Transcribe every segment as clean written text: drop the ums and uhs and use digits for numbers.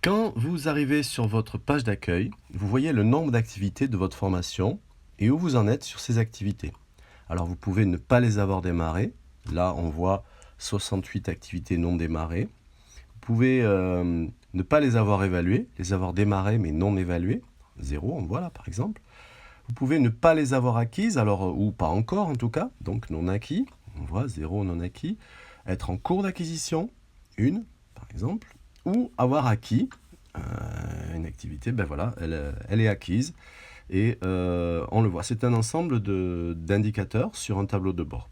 Quand vous arrivez sur votre page d'accueil, vous voyez le nombre d'activités de votre formation et où vous en êtes sur ces activités. Alors vous pouvez ne pas les avoir démarrées. Là, on voit 68 activités non démarrées. Vous pouvez ne pas les avoir évaluées, les avoir démarrées mais non évaluées. 0, on voit là par exemple. Vous pouvez ne pas les avoir acquises, alors ou pas encore en tout cas, donc non acquis. On voit 0 non acquis. Être en cours d'acquisition, 1 par exemple. Ou avoir acquis une activité, ben voilà, elle est acquise et on le voit. C'est un ensemble d'indicateurs sur un tableau de bord.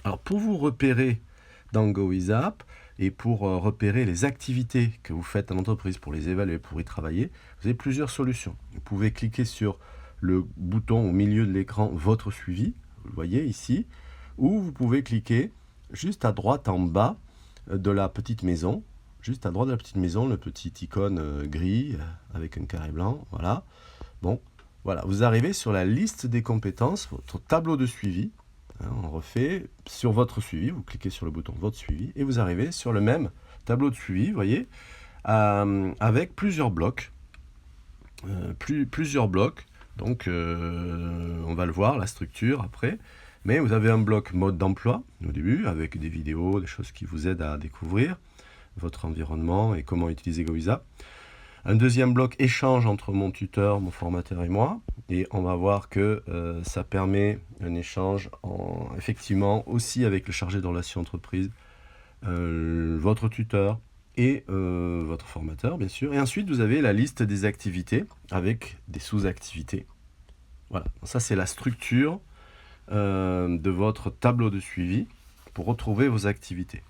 Alors pour vous repérer dans GoWithApp et pour repérer les activités que vous faites en entreprise, pour les évaluer, pour y travailler, vous avez plusieurs solutions. Vous pouvez cliquer sur le bouton au milieu de l'écran Votre suivi, vous le voyez ici, ou vous pouvez cliquer juste à droite en bas de la petite maison. Juste à droite de la petite maison, le petit icône gris avec un carré blanc, voilà. Bon, voilà, vous arrivez sur la liste des compétences, votre tableau de suivi. On refait sur votre suivi, vous cliquez sur le bouton Votre suivi et vous arrivez sur le même tableau de suivi, vous voyez, avec plusieurs blocs. Plusieurs blocs, donc on va le voir, la structure après. Mais vous avez un bloc mode d'emploi au début, avec des vidéos, des choses qui vous aident à découvrir votre environnement et comment utiliser GoWithApp. Un deuxième bloc échange entre mon tuteur, mon formateur et moi. Et on va voir que ça permet un échange effectivement aussi avec le chargé de relations entreprise, votre tuteur et votre formateur bien sûr. Et ensuite vous avez la liste des activités avec des sous-activités. Voilà, ça c'est la structure de votre tableau de suivi pour retrouver vos activités.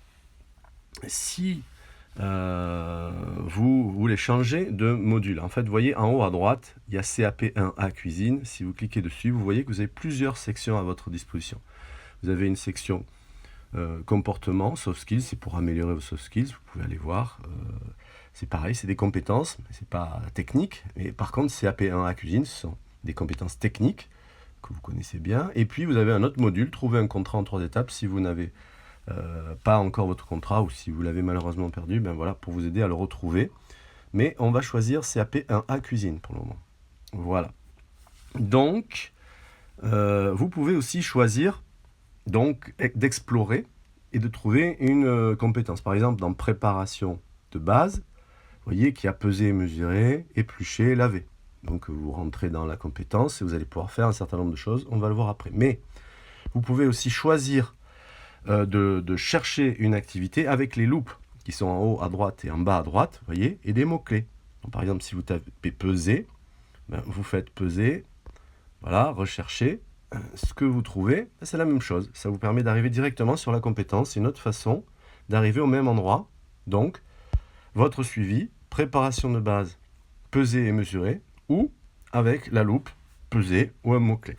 Si vous voulez changer de module. En fait, vous voyez en haut à droite, il y a CAP1A cuisine. Si vous cliquez dessus, vous voyez que vous avez plusieurs sections à votre disposition. Vous avez une section comportement, soft skills, c'est pour améliorer vos soft skills. Vous pouvez aller voir. C'est pareil, c'est des compétences, mais c'est pas technique. Et par contre, CAP1A cuisine, ce sont des compétences techniques que vous connaissez bien. Et puis, vous avez un autre module, trouver un contrat en 3 étapes. Si vous n'avez pas encore votre contrat ou si vous l'avez malheureusement perdu, ben voilà, pour vous aider à le retrouver. Mais on va choisir CAP1A cuisine pour le moment. Voilà. Donc, vous pouvez aussi choisir donc d'explorer et de trouver une compétence. Par exemple, dans préparation de base, vous voyez qu'il y a peser, mesurer, éplucher, laver. Donc, vous rentrez dans la compétence et vous allez pouvoir faire un certain nombre de choses. On va le voir après. Mais vous pouvez aussi choisir de chercher une activité avec les loupes qui sont en haut à droite et en bas à droite, vous voyez, et des mots-clés. Par exemple, si vous tapez peser, ben, vous faites peser, voilà, rechercher, ce que vous trouvez, c'est la même chose. Ça vous permet d'arriver directement sur la compétence. C'est une autre façon d'arriver au même endroit. Donc, votre suivi, préparation de base, peser et mesurer, ou avec la loupe, peser ou un mot-clé.